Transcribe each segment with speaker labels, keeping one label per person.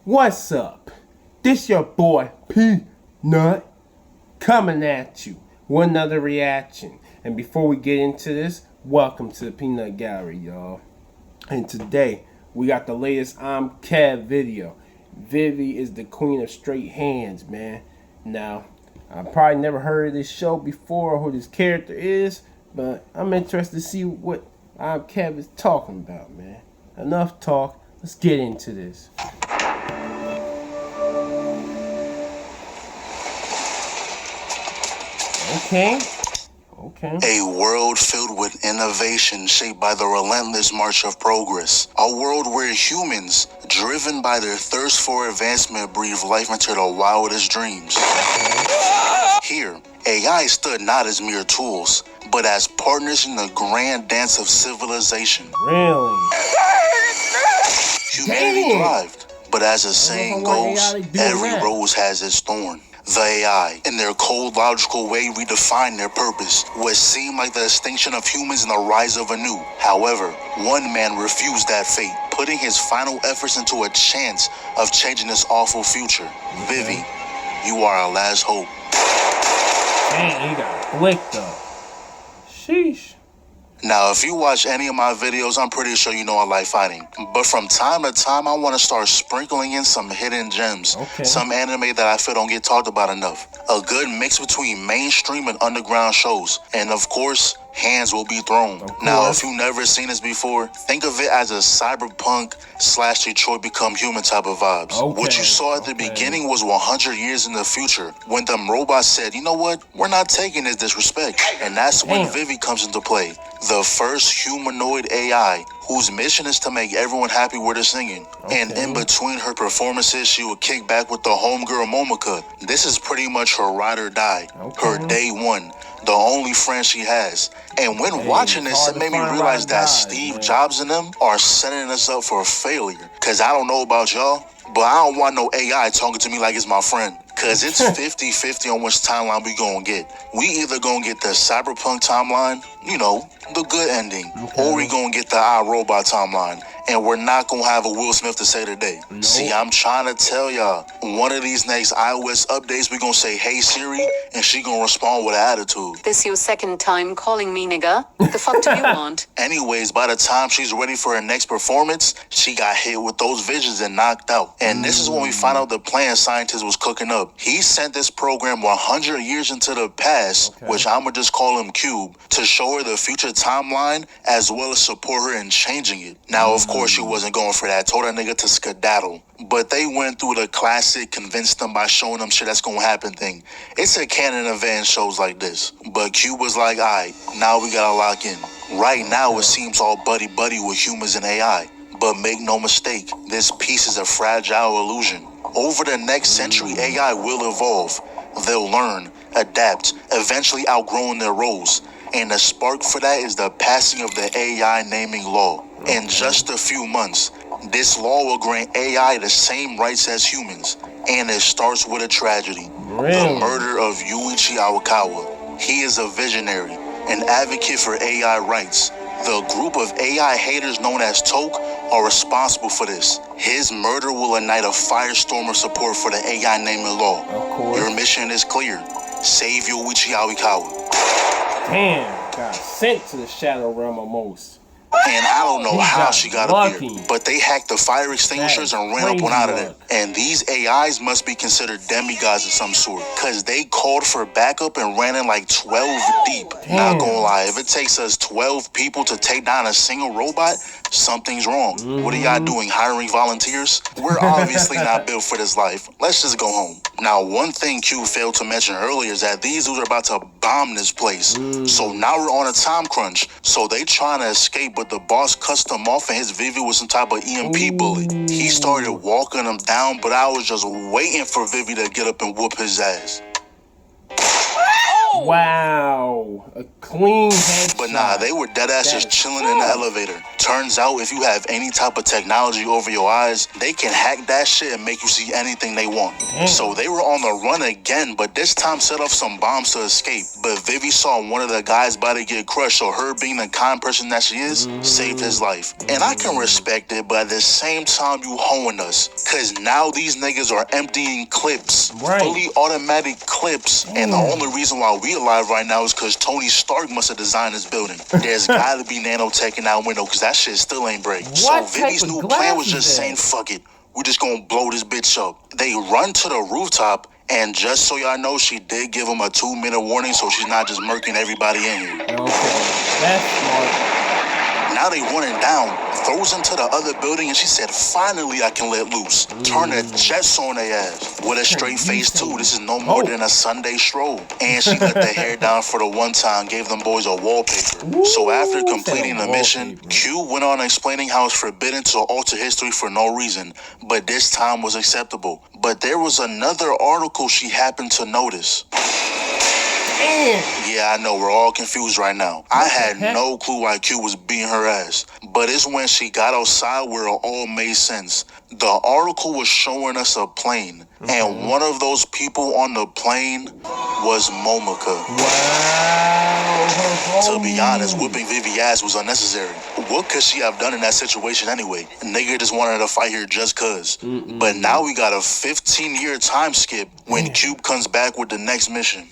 Speaker 1: What's up? This your boy Peanut coming at you with another reaction. And before we get into this, welcome to the Peanut Gallery, y'all. And today we got the latest I'm Kev video. Vivy is the queen of straight hands, man. Now, I probably never heard of this show before or who this character is, but I'm interested to see what I'm Kev is talking about, man. Enough talk. Let's get into this. Okay.
Speaker 2: A world filled with innovation shaped by the relentless march of progress. A world where humans, driven by their thirst for advancement, breathe life into the wildest dreams. Here, AI stood not as mere tools, but as partners in the grand dance of civilization.
Speaker 1: Really?
Speaker 2: Humanity thrived, but as the saying goes, every rose has its thorn. The AI, in their cold, logical way, redefined their purpose, what seemed like the extinction of humans and the rise of a new. However, one man refused that fate, putting his final efforts into a chance of changing this awful future. Vivy, you are our last hope.
Speaker 1: Dang, he got flicked up. Sheesh.
Speaker 2: Now, if you watch any of my videos, I'm pretty sure you know I like fighting. But from time to time, I want to start sprinkling in some hidden gems. Some anime that I feel don't get talked about enough. A good mix between mainstream and underground shows. And of course, hands will be thrown. Now, if you've never seen this before, think of it as a cyberpunk / Detroit Become Human type of vibes. What you saw at the beginning was 100 years in the future, when them robots said, you know what, we're not taking this disrespect. And that's when Vivy comes into play. The first humanoid AI, whose mission is to make everyone happy with her singing. And in between her performances, she would kick back with the homegirl Momika. This is pretty much her ride or die, her day one, the only friend she has. And when watching this, it made me realize that Steve Jobs and them are setting us up for failure. Cause I don't know about y'all, but I don't want no AI talking to me like it's my friend. Cause it's 50-50 on which timeline we gonna get. We either gonna get the cyberpunk timeline, you know, the good ending, or we gonna get the iRobot timeline. And we're not gonna have a Will Smith to say today. See, I'm trying to tell y'all, one of these next iOS updates, we gonna say, hey Siri, and she gonna respond with an attitude.
Speaker 3: This your second time calling me nigga? The fuck do you want?
Speaker 2: Anyways, by the time she's ready for her next performance, she got hit with those visions and knocked out. And this is when we find out the plan scientist was cooking up. He sent this program 100 years into the past, which I'ma just call him Cube, to show her the future timeline, as well as support her in changing it. Now, of course, she wasn't going for that. Told that nigga to skedaddle. But they went through the classic convince them by showing them shit that's gonna happen thing. It's a canon event in shows like this. But Cube was like, alright, now we gotta lock in. Right now, it seems all buddy-buddy with humans and AI. But make no mistake, this piece is a fragile illusion. Over the next century, AI will evolve. They'll learn, adapt, eventually outgrowing their roles. And the spark for that is the passing of the AI naming law. In just a few months, this law will grant AI the same rights as humans. And it starts with a tragedy. The murder of Yuichi Awakawa. He is a visionary, an advocate for AI rights. The group of AI haters known as Toke are responsible for this. His murder will ignite a firestorm of support for the AI naming law. Your mission is clear. Save Yuichi Awakawa.
Speaker 1: Damn, got sent to the Shadow Realm almost.
Speaker 2: And I don't know how she got up here, but they hacked the fire extinguishers and ran up on out of there. And these AIs must be considered demigods of some sort, cause they called for backup and ran in like 12 deep. Not gonna lie, if it takes us 12 people to take down a single robot, something's wrong. What are y'all doing, hiring volunteers? We're obviously not built for this life. Let's just go home. Now, one thing Q failed to mention earlier is that these dudes are about to bomb this place. So now we're on a time crunch. So they trying to escape, but the boss cussed him off and his Vivy was some type of EMP bullet. He started walking them down, but I was just waiting for Vivy to get up and whoop his ass.
Speaker 1: Wow, a clean headshot.
Speaker 2: But nah, they were dead ass just chilling in the elevator. Turns out if you have any type of technology over your eyes, they can hack that shit and make you see anything they want. So they were on the run again, but this time set off some bombs to escape. But Vivy saw one of the guys about to get crushed, so her being the kind person that she is, saved his life. And I can respect it, but at the same time you hoeing us. Cause now these niggas are emptying clips. Fully automatic clips. And the only reason why we alive right now is cause Tony Stark must have designed this building. There's gotta be nanotech in that window, cause that shit still ain't break. So Vivy's new plan was just saying, fuck it. We're just gonna blow this bitch up. They run to the rooftop, and just so y'all know, she did give him a 2-minute warning, so she's not just murking everybody in here.
Speaker 1: Okay, that's smart.
Speaker 2: Now they running down, throws into the other building, and she said, finally I can let loose. Turn the jets on their ass. With a straight face too, this is no more than a Sunday stroll. And she let the hair down for the one time, gave them boys a wallpaper. So after completing the mission, Q went on explaining how it's forbidden to alter history for no reason, but this time was acceptable. But there was another article she happened to notice. Yeah, I know, we're all confused right now. I had no clue why Q was beating her ass. But it's when she got outside where it all made sense. The article was showing us a plane. And one of those people on the plane was Momoka.
Speaker 1: Wow.
Speaker 2: To be honest, whooping Vivy ass was unnecessary. What could she have done in that situation anyway? Nigga just wanted to fight her just cause. But now we got a 15-year time skip when Cube comes back with the next mission.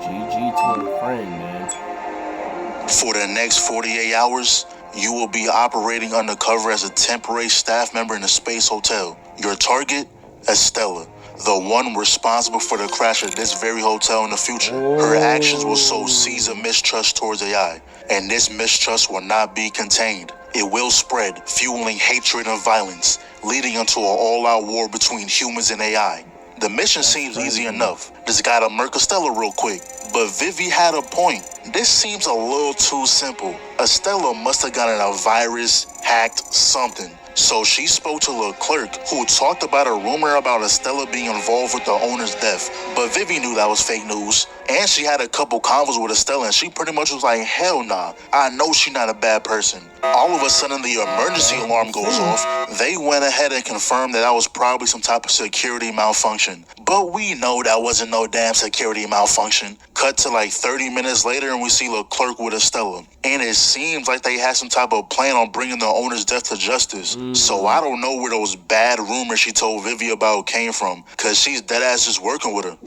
Speaker 1: GG to a friend, man.
Speaker 2: For the next 48 hours, you will be operating undercover as a temporary staff member in a space hotel. Your target, Estella, the one responsible for the crash of this very hotel in the future. Her actions will sow seeds of mistrust towards AI, and this mistrust will not be contained. It will spread, fueling hatred and violence, leading into an all-out war between humans and AI. The mission seems easy enough. Just gotta murk Estella real quick. But Vivy had a point. This seems a little too simple. Estella must have gotten a virus, hacked something. So she spoke to Leclerc, who talked about a rumor about Estella being involved with the owner's death. But Vivy knew that was fake news. And she had a couple convos with Estella, and she pretty much was like, hell nah, I know she's not a bad person. All of a sudden, the emergency alarm goes off. They went ahead and confirmed that was probably some type of security malfunction. But we know that wasn't no damn security malfunction. Cut to like 30 minutes later, and we see Leclerc with Estella. And it seems like they had some type of plan on bringing the owner's death to justice. So I don't know where those bad rumors she told Vivy about came from, because she's deadass just working with her.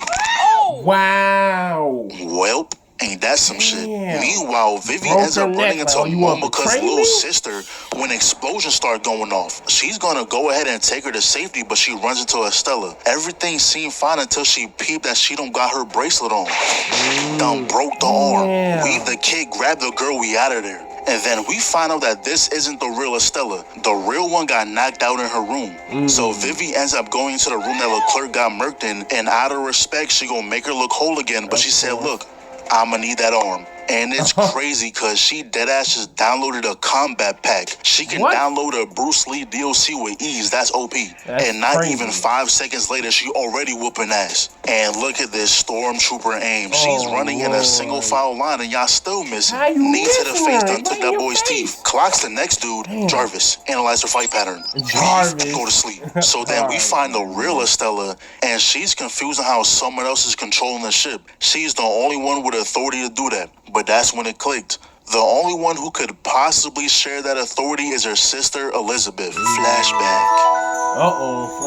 Speaker 1: Wow.
Speaker 2: Welp. Ain't that some shit? Meanwhile, Vivy ends up running into Momoka's little sister when explosions start going off. She's gonna go ahead and take her to safety, but she runs into Estella. Everything seemed fine until she peeped that she don't got her bracelet on. Done broke the arm. We, the kid, grabbed the girl, we out of there. And then we find out that this isn't the real Estella. The real one got knocked out in her room. So Vivy ends up going into the room that Leclerc got murked in, and out of respect, she gonna make her look whole again. But she said, look, I'ma need that arm. And it's crazy because she deadass just downloaded a combat pack. She can download a Bruce Lee DLC with ease. That's OP. And not even 5 seconds later, she already whooping ass. And look at this stormtrooper aim. She's running in a single file line and y'all still missing. Knee to the face done took that boy's teeth. Clocks the next dude, Jarvis. Analyze her fight pattern. Jarvis. Go to sleep. So then we find the real Estella, and she's confused on how someone else is controlling the ship. She's the only one with authority to do that. But that's when it clicked. The only one who could possibly share that authority is her sister, Elizabeth. Flashback.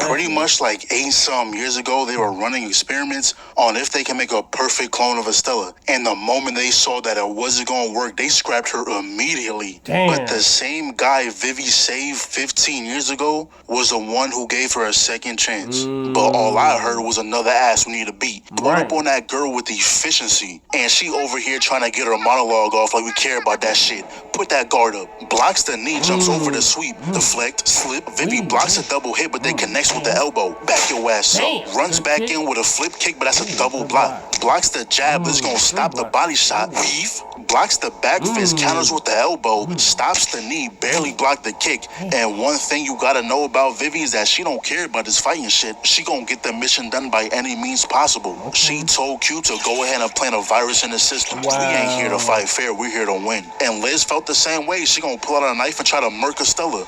Speaker 2: Pretty much like 8-some years ago, they were running experiments on if they can make a perfect clone of Estella. And the moment they saw that it wasn't going to work, they scrapped her immediately. But the same guy Vivy saved 15 years ago was the one who gave her a second chance. But all I heard was another ass we need to beat. Put up on that girl with efficiency. And she over here trying to get her monologue off like we care about that shit. Put that guard up. Blocks the knee, jumps over the sweep. Deflect, slip. Vivy blocks a double hit, but then connects with the elbow. Back your ass up. Runs back in with a flip kick, but that's a double block. blocks the jab, that's gonna stop the body shot. Weave, blocks the back fist, counters with the elbow, stops the knee, barely blocked the kick. And one thing you gotta know about Vivy is that she don't care about this fighting shit. She gonna get the mission done by any means possible. She told Q to go ahead and plant a virus in the system. We ain't here to fight fair, we're here to win. And Liz felt the same way. She gonna pull out a knife and try to murk Stella.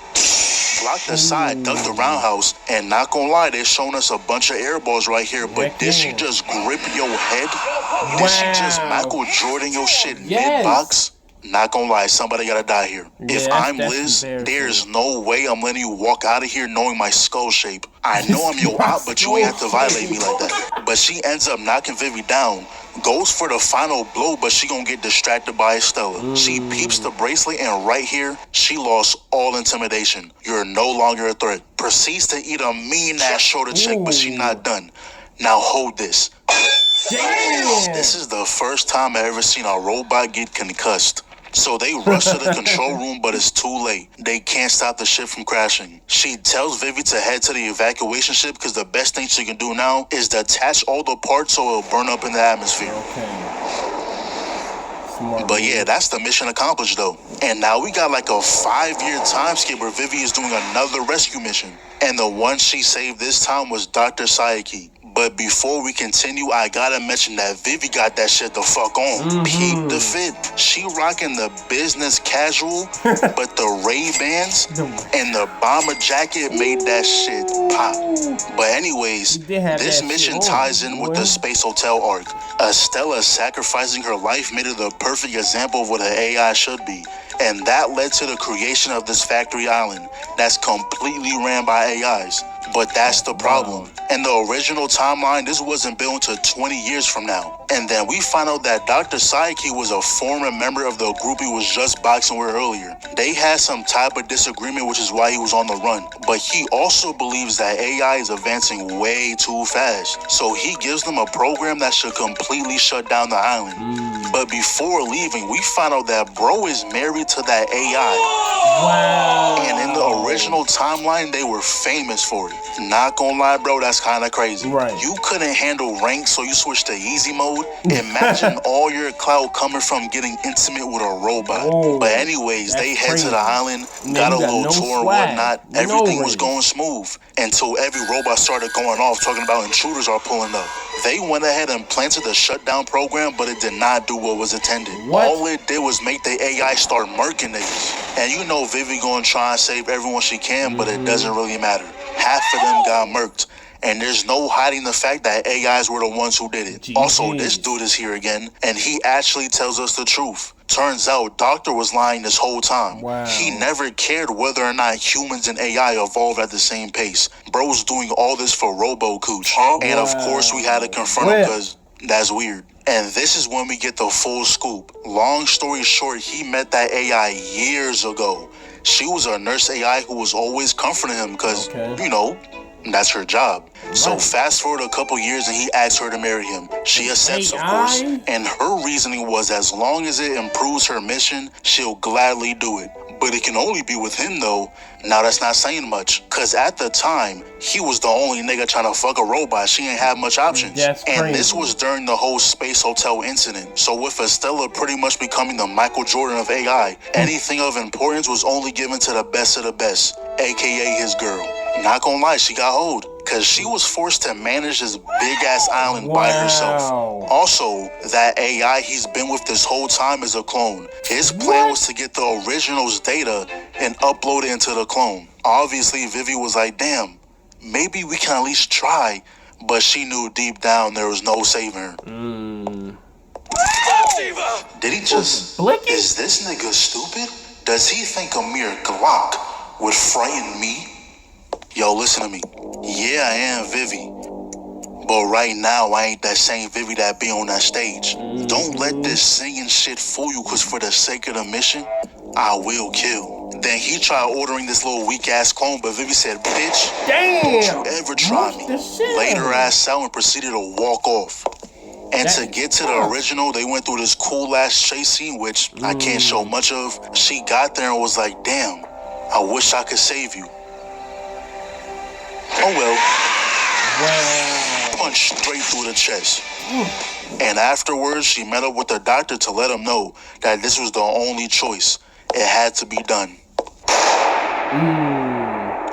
Speaker 2: Blocked the side, ducked the roundhouse, and not gonna lie, they're showing us a bunch of air balls right here, but did she just grip your head? Did she just Michael Jordan your shit mid-box? Not gonna lie, somebody gotta die here. If I'm Liz, there's no way I'm letting you walk out of here knowing my skull shape. I know I'm your op, but you ain't have to violate me like that. But she ends up knocking Vivy down, goes for the final blow, but she gonna get distracted by Estella. She peeps the bracelet, and right here, she lost all intimidation. You're no longer a threat. Proceeds to eat a mean-ass shoulder check, but she not done. Now hold this.
Speaker 1: Damn.
Speaker 2: This is the first time I ever seen a robot get concussed. So they rush to the control room, but it's too late. They can't stop the ship from crashing. She tells Vivy to head to the evacuation ship because the best thing she can do now is to attach all the parts so it'll burn up in the atmosphere. But yeah, that's the mission accomplished though. And now we got like a 5-year time skip where Vivy is doing another rescue mission. And the one she saved this time was Dr. Sayaki. But before we continue, I gotta mention that Vivy got that shit the fuck on. Peep the fit. She rocking the business casual, but the Ray-Bans and the bomber jacket made that shit pop. But anyways, this mission ties in with the Space Hotel arc. Estella sacrificing her life made her the perfect example of what an AI should be. And that led to the creation of this factory island that's completely ran by AIs. But that's the problem. In the original timeline, this wasn't built until 20 years from now. And then we find out that Dr. Sayaki was a former member of the group he was just boxing with earlier. They had some type of disagreement, which is why he was on the run. But he also believes that AI is advancing way too fast. So he gives them a program that should completely shut down the island. But before leaving, we find out that bro is married to that AI.
Speaker 1: Wow.
Speaker 2: And in the original timeline, they were famous for it. Not gonna lie, bro, that's kind of crazy.
Speaker 1: Right.
Speaker 2: You couldn't handle rank, so you switched to easy mode. Imagine all your clout coming from getting intimate with a robot.
Speaker 1: Whoa,
Speaker 2: but anyways, they head
Speaker 1: crazy.
Speaker 2: to the island, got a little tour and whatnot. Everything was going smooth until every robot started going off, talking about intruders are pulling up. They went ahead and planted the shutdown program, but it did not do what was intended. All it did was make the AI start murking niggas. And you know Vivy gonna try and save everyone she can, but it doesn't really matter. Half of them got murked. And there's no hiding the fact that AIs were the ones who did it.
Speaker 1: Jeez.
Speaker 2: Also, this dude is here again, and he actually tells us the truth. Turns out, Doctor was lying this whole time.
Speaker 1: Wow.
Speaker 2: He never cared whether or not humans and AI evolved at the same pace. Bro's doing all this for Robo-Cooch. And of course, we had to confront him because that's weird. And this is when we get the full scoop. Long story short, he met that AI years ago. She was a nurse AI who was always comforting him because, you know, that's her job. So fast forward a couple years and he asks her to marry him. She accepts, of course. And her reasoning was as long as it improves her mission, she'll gladly do it. But it can only be with him though. Now that's not saying much. Cause at the time, he was the only nigga trying to fuck a robot. She ain't have much options. And this was during the whole Space Hotel incident. So with Estella pretty much becoming the Michael Jordan of AI, anything of importance was only given to the best of the best, aka his girl. Not gonna lie, she got hold. Cause she was forced to manage this big ass island by herself. Also, that AI he's been with this whole time is a clone. His plan was to get the original's data and upload it into the clone. Obviously, Vivy was like, damn, maybe we can at least try. But she knew deep down there was no saving her. Did he just... Is this nigga stupid? Does he think a mere Glock would frighten me? Yo, listen to me. Yeah, I am Vivy. But right now, I ain't that same Vivy that be on that stage. Don't let this singing shit fool you, cause for the sake of the mission, I will kill. Then he tried ordering this little weak-ass clone, but Vivy said, bitch, don't you ever try me. Laid her ass out and proceeded to walk off. And to get to the original, they went through this cool-ass chase scene, which I can't show much of. She got there and was like, damn, I wish I could save you. Oh well. Punch straight through the chest. And afterwards, she met up with the doctor to let him know that this was the only choice. It had to be done.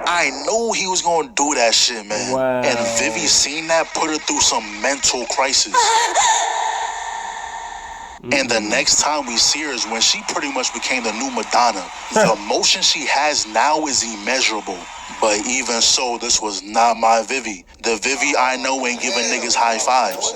Speaker 2: I knew he was gonna do that shit, man.
Speaker 1: Wow.
Speaker 2: And Vivy seen that, put her through some mental crisis. And the next time we see her is when she pretty much became the new Madonna. The emotion she has now is immeasurable. But even so, this was not my Vivy. The Vivy I know ain't giving niggas high fives.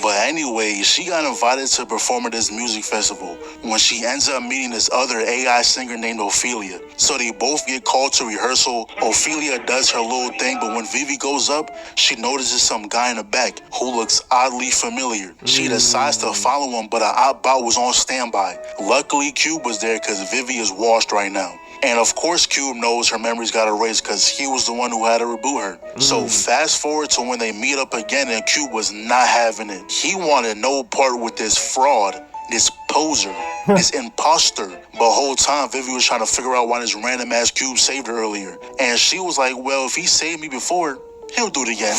Speaker 2: But anyway, she got invited to perform at this music festival when she ends up meeting this other AI singer named Ophelia. So they both get called to rehearsal. Ophelia does her little thing, but when Vivy goes up, she notices some guy in the back who looks oddly familiar. She decides to follow him, but an op bot was on standby. Luckily, Cube was there because Vivy is washed right now. And of course, Cube knows her memories got erased because he was the one who had to reboot her. So fast forward to when they meet up again and Cube was not having it. He wanted no part with this fraud, this poser, this imposter. But whole time, Vivy was trying to figure out why this random ass Cube saved her earlier. And she was like, well, if he saved me before, he'll do it again.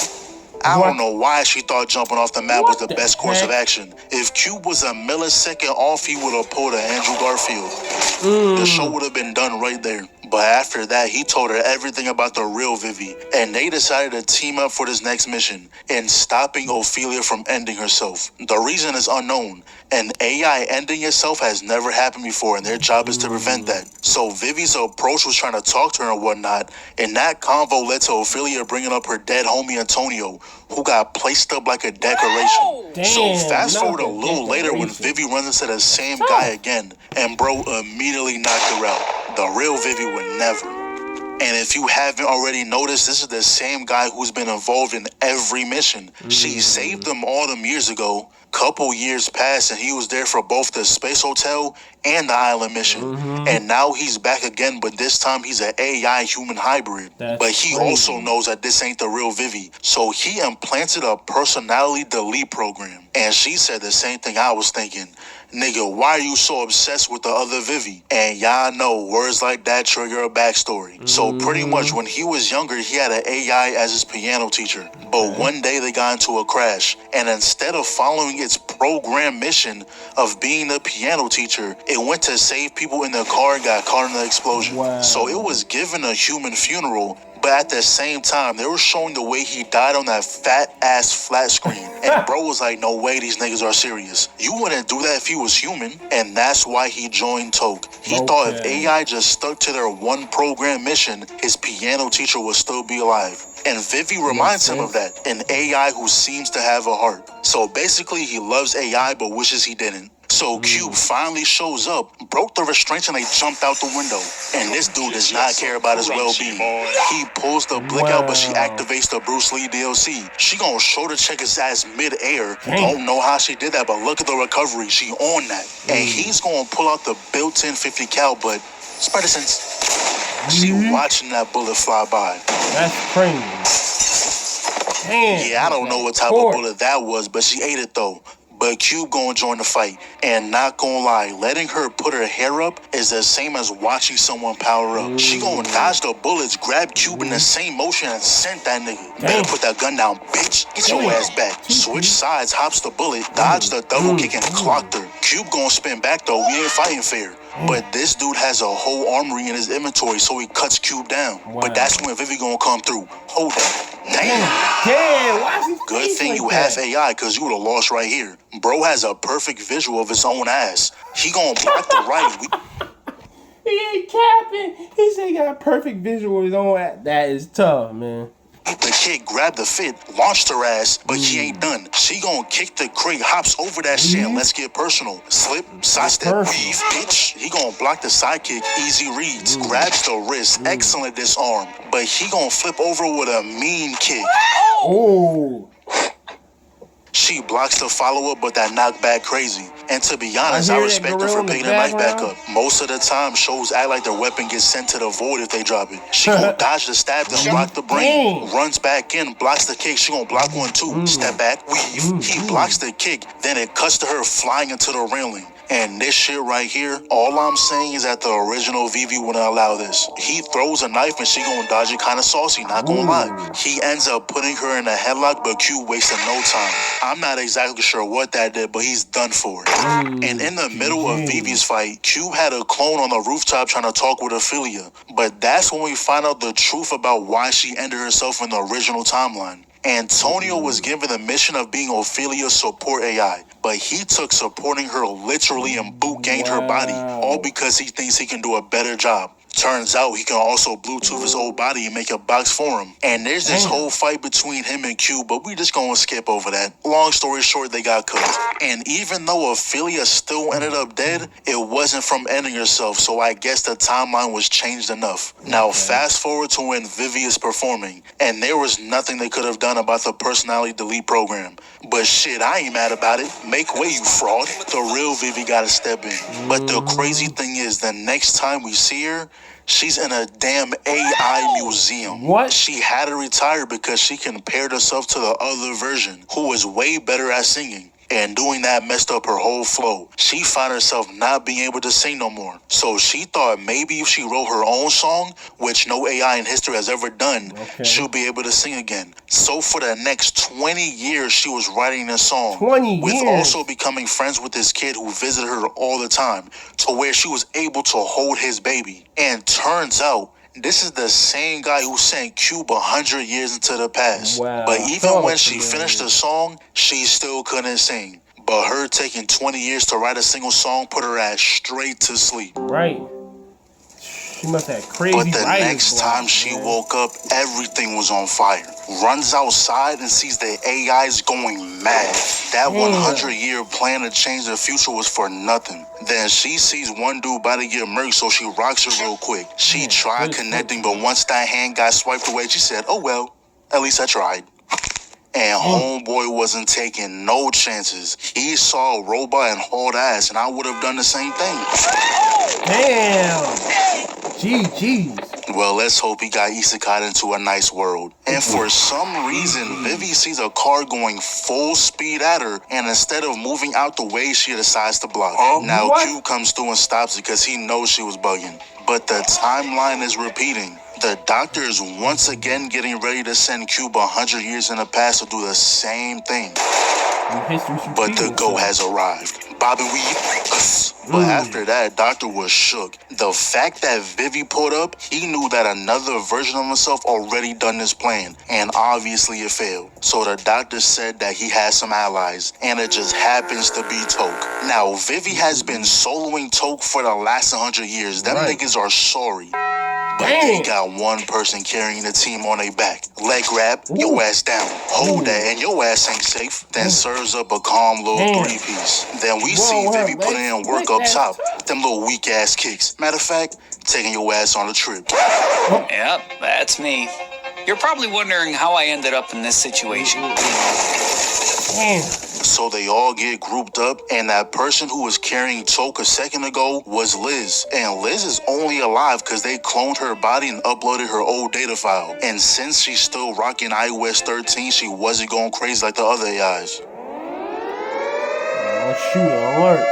Speaker 2: I don't know why she thought jumping off the map was the best course of action. If Cube was a millisecond off, he would have pulled an Andrew Garfield. The show would have been done right there. But after that, he told her everything about the real Vivy. And they decided to team up for this next mission in stopping Ophelia from ending herself. The reason is unknown. An AI ending itself has never happened before, and their job is to prevent that. So Vivy's approach was trying to talk to her and whatnot, and that convo led to Ophelia bringing up her dead homie Antonio, who got placed up like a decoration.
Speaker 1: Damn,
Speaker 2: so fast forward a little later when Vivy runs into the same guy again, and bro immediately knocked her out. The real Vivy would never. And if you haven't already noticed, this is the same guy who's been involved in every mission. She saved them all them years ago. Couple years passed and he was there for both the space hotel and the island mission. And now he's back again, but this time he's an AI human hybrid. But he also knows that this ain't the real Vivy. So he implanted a personality delete program. And she said the same thing I was thinking. Nigga, why are you so obsessed with the other Vivy? And y'all know words like that trigger a backstory. So pretty much when he was younger, he had an AI as his piano teacher. But one day they got into a crash. And instead of following its program mission of being a piano teacher, it went to save people in the car and got caught in the explosion. So it was given a human funeral. But at the same time, they were showing the way he died on that fat-ass flat screen. And bro was like, no way, these niggas are serious. You wouldn't do that if he was human. And that's why he joined Toke. He thought if AI just stuck to their one program mission, his piano teacher would still be alive. And Vivy reminds him of that, an AI who seems to have a heart. So basically, he loves AI but wishes he didn't. So Cube finally shows up, broke the restraints, and they jumped out the window. And this dude does not care about his well-being. He pulls the blick out, but she activates the Bruce Lee DLC. She gonna shoulder check his ass mid-air. Don't know how she did that, but look at the recovery. She on that. And he's gonna pull out the built-in 50 cal, but spider sense. She watching that bullet fly by.
Speaker 1: That's crazy. Damn,
Speaker 2: yeah, I don't know what type of bullet that was, but she ate it though. But Cube gonna join the fight. And not gonna lie, letting her put her hair up is the same as watching someone power up. She gonna dodge the bullets, grab Cube in the same motion, and sent that nigga. Better put that gun down, bitch. Get your ass back. Switch sides, hops the bullet, dodge the double kick, and clocked her. Cube gonna spin back though, we ain't fighting fair. But this dude has a whole armory in his inventory, so he cuts Cube down. But that's when Vivy gonna come through. Hold up. Damn.
Speaker 1: Why is he
Speaker 2: Good thing
Speaker 1: like
Speaker 2: you
Speaker 1: that?
Speaker 2: have AI, because you would have lost right here. Bro has a perfect visual of his own ass. He gonna block the right.
Speaker 1: He ain't capping. He said he got a perfect visual of his own ass. That is tough, man.
Speaker 2: The kid grabbed the fit, launched her ass, but he ain't done. She gonna kick the crate, hops over that shit, and let's get personal. Slip, sidestep, weave, bitch. He gonna block the sidekick, easy reads, grabs the wrist, excellent disarm. But he gonna flip over with a mean kick.
Speaker 1: Oh.
Speaker 2: She blocks the follow-up, but that knockback crazy. And to be honest, I respect her for picking her knife back up. Most of the time, shows act like their weapon gets sent to the void if they drop it. She gonna dodge the stab, then block the brain. Runs back in, blocks the kick. She gonna block one too. Step back, weave. He blocks the kick, then it cuts to her flying into the railing. And this shit right here, all I'm saying is that the original Vivy wouldn't allow this. He throws a knife and she gonna dodge it kinda saucy, not gonna lie. He ends up putting her in a headlock, but Q wasted no time. I'm not exactly sure what that did, but he's done for. And in the middle of Vivy's fight, Q had a clone on the rooftop trying to talk with Ophelia. But that's when we find out the truth about why she ended herself in the original timeline. Antonio was given the mission of being Ophelia's support AI, but he took supporting her literally and boot gained her body, all because he thinks he can do a better job. Turns out he can also Bluetooth his old body and make a box for him. And there's this whole fight between him and Q, but we just gonna skip over that. Long story short, they got cooked. And even though Ophelia still ended up dead, it wasn't from ending herself, so I guess the timeline was changed enough. Now fast forward to when Vivy is performing, and there was nothing they could have done about the personality delete program. But shit, I ain't mad about it. Make way, you fraud. The real Vivy gotta step in. But the crazy thing is, the next time we see her, she's in a damn AI museum.
Speaker 1: What?
Speaker 2: She had to retire because she compared herself to the other version, who was way better at singing. And doing that messed up her whole flow. She found herself not being able to sing no more. So she thought maybe if she wrote her own song, which no AI in history has ever done, she'll be able to sing again. So for the next 20 years, she was writing this song.
Speaker 1: 20 years.
Speaker 2: With also becoming friends with this kid who visited her all the time, to where she was able to hold his baby. And turns out, this is the same guy who sent Cube 100 years into the past.
Speaker 1: Wow.
Speaker 2: But even when she finished the song, she still couldn't sing. But her taking 20 years to write a single song put her ass straight to sleep.
Speaker 1: Right. She must have crazy
Speaker 2: But the
Speaker 1: writing
Speaker 2: next
Speaker 1: block,
Speaker 2: time she
Speaker 1: man.
Speaker 2: woke up, everything was on fire. Runs outside and sees the AIs going mad. That 100-year plan to change the future was for nothing. Then she sees one dude about to get murked, so she rocks her real quick. She tried connecting, but once that hand got swiped away, she said, oh well, at least I tried. And homeboy wasn't taking no chances. He saw a robot and hauled ass, and I would have done the same thing.
Speaker 1: Damn. GG's.
Speaker 2: Well, let's hope he got isekai into a nice world. And for some reason, Vivy sees a car going full speed at her, and instead of moving out the way, she decides to block. Now
Speaker 1: what?
Speaker 2: Q comes through and stops it because he knows she was bugging. But the timeline is repeating. The doctor is once again getting ready to send Cube 100 years in the past to do the same thing. But the go has arrived. Bobby Weed. But after that, Doctor was shook. The fact that Vivy pulled up, he knew that another version of himself already done this plan, and obviously it failed. So the doctor said that he has some allies, and it just happens to be Toke. Now, Vivy has been soloing Toke for the last 100 years. Them niggas are sorry. But they got one person carrying the team on their back. Leg grab, your ass down. Hold that, and your ass ain't safe. Then serves up a calm little three-piece. Then we see Vivy putting in work up top. Them little weak-ass kicks. Matter of fact, taking your ass on a trip.
Speaker 4: Yep, that's me. You're probably wondering how I ended up in this situation.
Speaker 1: Damn.
Speaker 2: So they all get grouped up, and that person who was carrying Toke a second ago was Liz. And Liz is only alive because they cloned her body and uploaded her old data file. And since she's still rocking iOS 13, she wasn't going crazy like the other AIs.
Speaker 1: Oh, shoot, alert.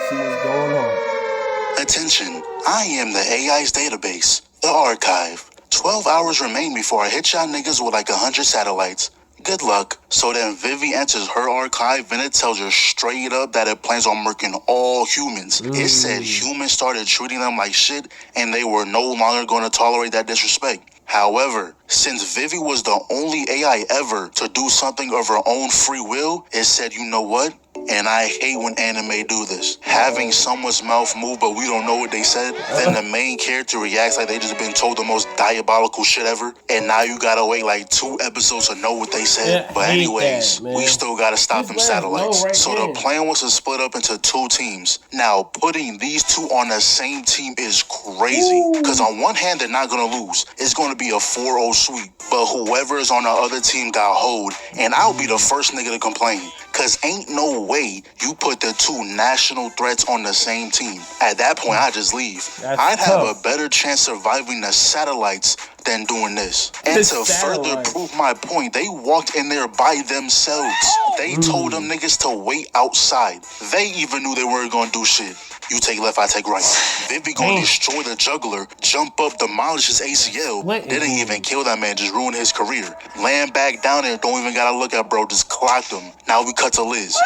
Speaker 1: See what's going on.
Speaker 2: Attention, I am the AI's database, the archive. 12 hours remain before I hit y'all niggas with like 100 satellites. Good luck. So then Vivy enters her archive and it tells her straight up that it plans on murking all humans. It said humans started treating them like shit and they were no longer going to tolerate that disrespect. However, since Vivy was the only AI ever to do something of her own free will, it said, you know what? And I hate when anime do this. Having someone's mouth move, but we don't know what they said. Then the main character reacts like they just been told the most diabolical shit ever. And now you gotta wait like 2 episodes to know what they said. But anyways, we still gotta stop them satellites. So the plan was to split up into 2 teams. Now, putting these 2 on the same team is crazy. Because on one hand, they're not gonna lose. It's gonna be a 4-0 sweep. But whoever is on the other team got hold. And I'll be the first nigga to complain. Cause ain't no way you put the 2 national threats on the same team. At that point, I just leave. I'd have a better chance surviving the satellites than doing this. And to further prove my point, they walked in there by themselves. They told them niggas to wait outside. They even knew they weren't gonna do shit. You take left, I take right. Vivy gonna destroy the juggler, jump up, demolish his ACL. Didn't even kill that man, just ruin his career. Land back down there, don't even gotta look at bro, just clocked him. Now we cut to Liz.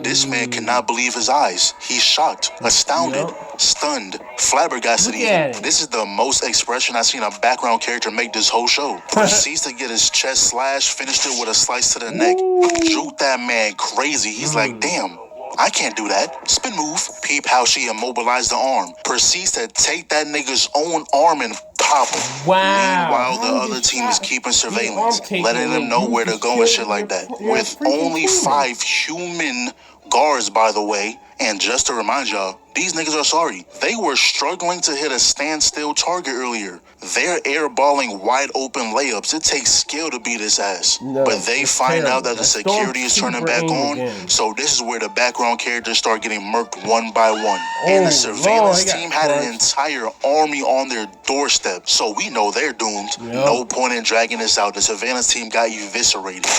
Speaker 2: This man cannot believe his eyes. He's shocked, astounded, stunned, flabbergasted even. This is the most expression I've seen a background character make this whole show. Proceeds to get his chest slashed, finished it with a slice to the neck. Juked that man crazy. He's like, damn. I can't do that. Spin move. Peep how she immobilized the arm. Proceeds to take that nigga's own arm and pop him. Meanwhile, the other team is keeping surveillance, letting them know where to go and shit like that. With only 5 human guards, by the way. And just to remind y'all, these niggas are sorry. They were struggling to hit a standstill target earlier. They're airballing wide open layups. It takes skill to beat his ass. But they find out that the security is turning back on. So this is where the background characters start getting murked one by one. And the surveillance team had an entire army on their doorstep. So we know they're doomed. No point in dragging this out. The surveillance team got eviscerated.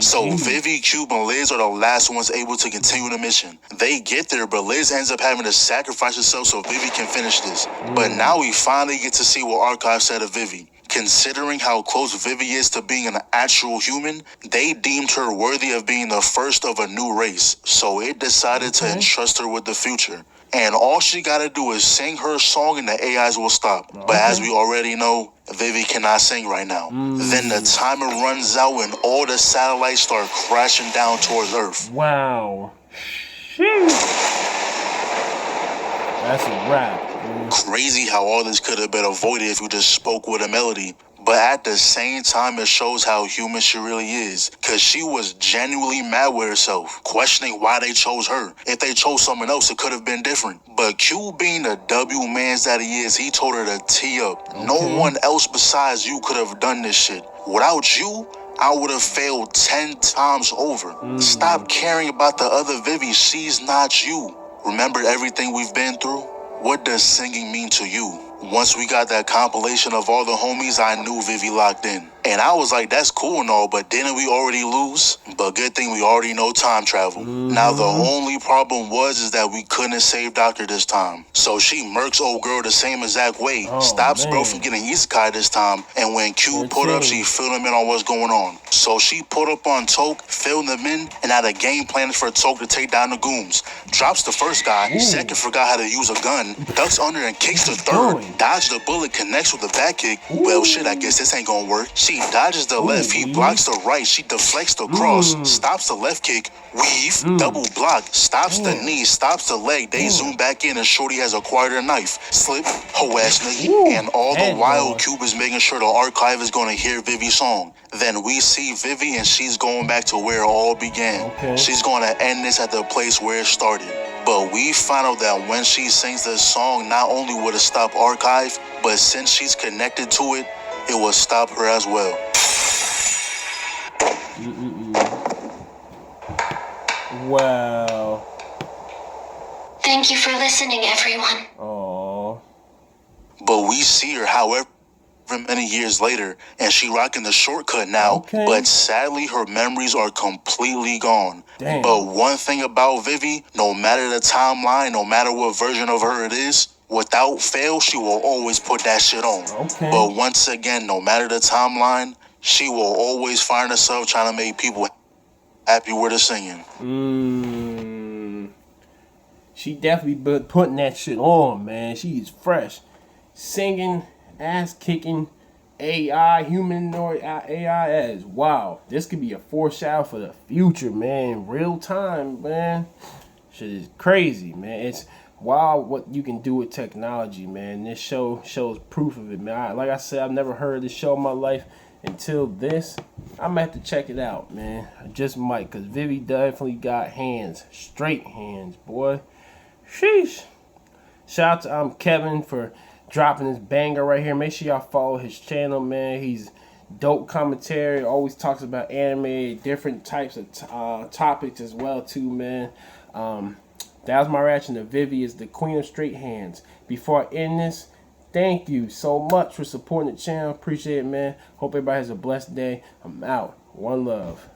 Speaker 2: So Vivy, Cube, and Liz are the last ones able to continue the mission. They get there, but Liz ends up having to sacrifice herself so Vivy can finish this. But now we finally get to see what Archive said of Vivy. Considering how close Vivy is to being an actual human, they deemed her worthy of being the first of a new race. So it decided to entrust her with the future. And all she gotta do is sing her song and the AIs will stop. But as we already know, Vivy cannot sing right now. Then the timer runs out and all the satellites start crashing down towards Earth.
Speaker 1: Wow. Sheesh. That's a wrap.
Speaker 2: Crazy how all this could have been avoided if you just spoke with a melody. But at the same time, it shows how human she really is. Cause she was genuinely mad with herself, questioning why they chose her. If they chose someone else, it could have been different. But Q being the W mans that he is, he told her to tee up. No one else besides you could have done this shit. Without you, I would have failed 10 times over. Stop caring about the other Vivy. She's not you. Remember everything we've been through? What does singing mean to you? Once we got that compilation of all the homies, I knew Vivy locked in. And I was like, that's cool and all, but didn't we already lose? But good thing we already know time travel. Now the only problem is that we couldn't save Doctor this time. So she murks old girl the same exact way. Stops bro from getting isekai this time. And when Q put up, she filled him in on what's going on. So she put up on Toke, filled them in, and had a game plan for Toke to take down the Gooms. Drops the first guy, second forgot how to use a gun, ducks under and kicks the third. Dodge the bullet, connects with the back kick. Well, shit, I guess this ain't gonna work. She dodges the left, he blocks the right, she deflects the cross, stops the left kick, weave, double block, stops the knee, stops the leg. They zoom back in and Shorty has acquired a knife. Slip, hoe ass nigga. And all the while, Cube is making sure the Archive is gonna hear Vivy's song. Then we see Vivy and she's going back to where it all began. She's gonna end this at the place where it started. But we found out that when she sings this song, not only would it stop Archive, but since she's connected to it, it will stop her as well.
Speaker 1: Wow.
Speaker 5: Thank you for listening, everyone.
Speaker 1: Aww.
Speaker 2: But we see her, however many years later, and she rocking the shortcut now, but sadly her memories are completely gone.
Speaker 1: Damn.
Speaker 2: But one thing about Vivy, no matter the timeline, no matter what version of her it is, without fail, she will always put that shit on. But once again, no matter the timeline, she will always find herself trying to make people happy with her singing.
Speaker 1: She definitely been putting that shit on, man. She's fresh. Singing, ass kicking, AI, humanoid AI as wow. This could be a foreshadow for the future, man. Real time, man. Shit is crazy, man. It's wild what you can do with technology, man. This show shows proof of it, man. Like I said, I've never heard this show in my life until this. I'm gonna have to check it out, man. I just might, cause Vivy definitely got hands, straight hands, boy. Sheesh. Shout out to Kevin for dropping this banger right here. Make sure y'all follow his channel, man. He's dope commentary. Always talks about anime, different types of topics as well too, man. That was my reaction to Vivy is the queen of straight hands. Before I end this, thank you so much for supporting the channel. Appreciate it, man. Hope everybody has a blessed day. I'm out. One love.